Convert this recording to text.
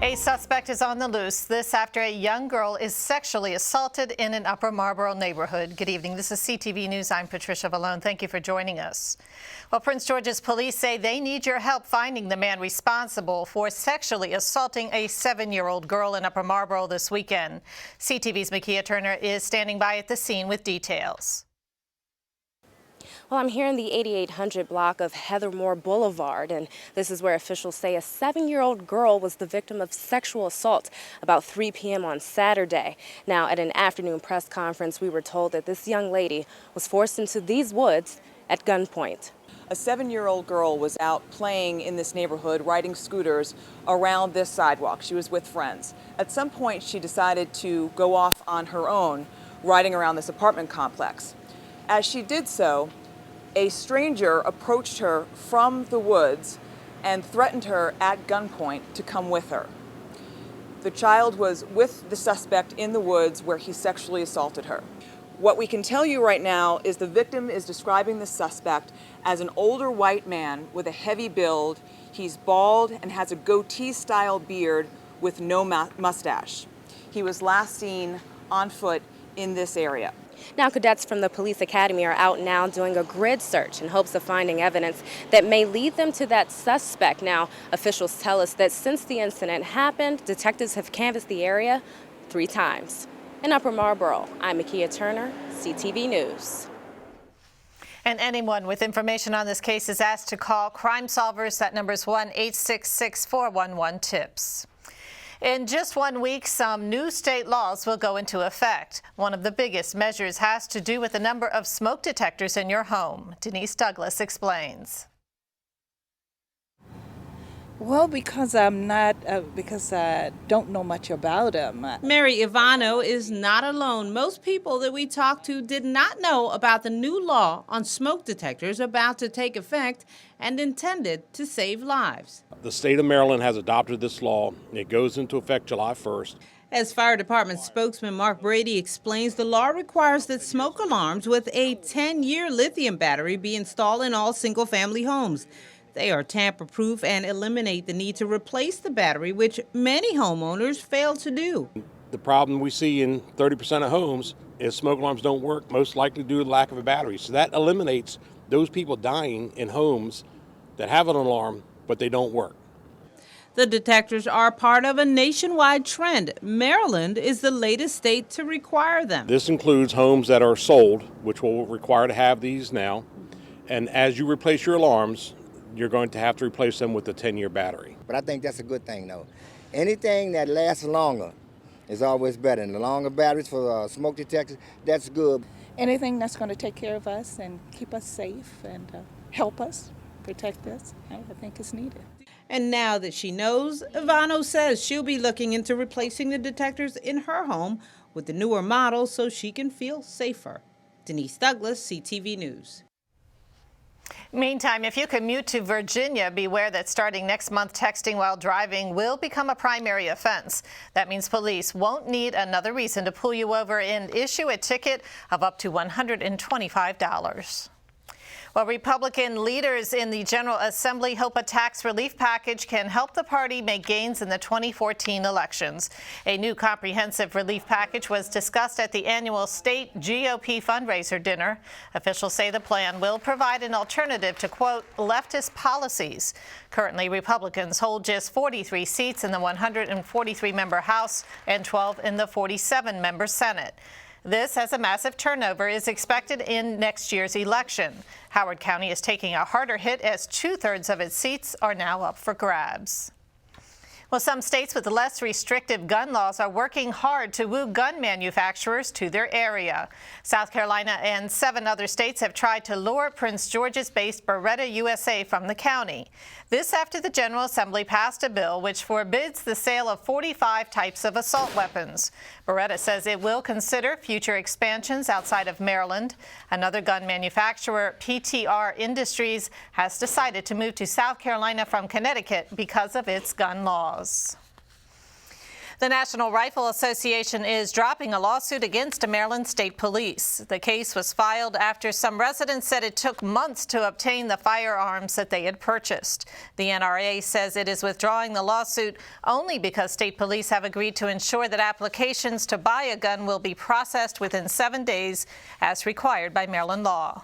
A suspect is on the loose. This after a young girl is sexually assaulted in an Upper Marlboro neighborhood. Good evening. This is CTV News. I'm Patricia Villone. Thank you for joining us. Well, Prince George's police say they need your help finding the man responsible for sexually assaulting a 7-year-old girl in Upper Marlboro this weekend. CTV's MIKEA Turner is standing by at the scene with details. Well, I'm here in the 8800 block of Heathermore Boulevard, and this is where officials say a 7-year-old girl was the victim of sexual assault about 3 p.m. on Saturday. Now, at an afternoon press conference, we were told that this young lady was forced into these woods at gunpoint. A 7-year-old girl was out playing in this neighborhood, riding scooters around this sidewalk. She was with friends. At some point, she decided to go off on her own, riding around this apartment complex. As she did so, a stranger approached her from the woods and threatened her at gunpoint to come with her. The child was with the suspect in the woods where he sexually assaulted her. What we can tell you right now is the victim is describing the suspect as an older white man with a heavy build. He's bald and has a goatee-style beard with no mustache. He was last seen on foot in this area. Now, cadets from the police academy are out now doing a grid search in hopes of finding evidence that may lead them to that suspect. Now, officials tell us that since the incident happened, detectives have canvassed the area 3 times. In Upper Marlboro, I'm MIKEA Turner, CTV News. And anyone with information on this case is asked to call Crime Solvers. That number is 1-866-411-TIPS. In just 1 week, some new state laws will go into effect. One of the biggest measures has to do with the number of smoke detectors in your home. Denise Douglas explains. Well, because I don't know much about them. Mary Ivano is not alone. Most people that we talked to did not know about the new law on smoke detectors about to take effect and intended to save lives. The state of Maryland has adopted this law. It goes into effect July 1st. As Fire Department spokesman Mark Brady explains, the law requires that smoke alarms with a 10-year lithium battery be installed in all single-family homes. They are tamper-proof and eliminate the need to replace the battery, which many homeowners fail to do. The problem we see in 30% of homes is smoke alarms don't work, most likely due to the lack of a battery. So that eliminates those people dying in homes that have an alarm, but they don't work. The detectors are part of a nationwide trend. Maryland is the latest state to require them. This includes homes that are sold, which will require to have these now. And as you replace your alarms, you're going to have to replace them with a 10-year battery. But I think that's a good thing, though. Anything that lasts longer is always better. And the longer batteries for smoke detectors, that's good. Anything that's going to take care of us and keep us safe and help us, protect us, I think is needed. And now that she knows, Ivano says she'll be looking into replacing the detectors in her home with the newer models so she can feel safer. Denise Douglas, CTV News. Meantime, if you commute to Virginia, beware that starting next month, texting while driving will become a primary offense. That means police won't need another reason to pull you over and issue a ticket of up to $125. Well, Republican leaders in the General Assembly hope a tax relief package can help the party make gains in the 2014 elections. A new comprehensive relief package was discussed at the annual state GOP fundraiser dinner. Officials say the plan will provide an alternative to, quote, leftist policies. Currently, Republicans hold just 43 seats in the 143-member House and 12 in the 47-member Senate. This, as a massive turnover is expected in next year's election. Howard County is taking a harder hit as 2/3 of its seats are now up for grabs. Well, some states with less restrictive gun laws are working hard to woo gun manufacturers to their area. South Carolina and 7 other states have tried to lure Prince George's-based Beretta USA from the county. This after the General Assembly passed a bill which forbids the sale of 45 types of assault weapons. Beretta says it will consider future expansions outside of Maryland. Another gun manufacturer, PTR Industries, has decided to move to South Carolina from Connecticut because of its gun laws. The National Rifle Association is dropping a lawsuit against Maryland State Police. The case was filed after some residents said it took months to obtain the firearms that they had purchased. The NRA says it is withdrawing the lawsuit only because state police have agreed to ensure that applications to buy a gun will be processed within 7 days as required by Maryland law.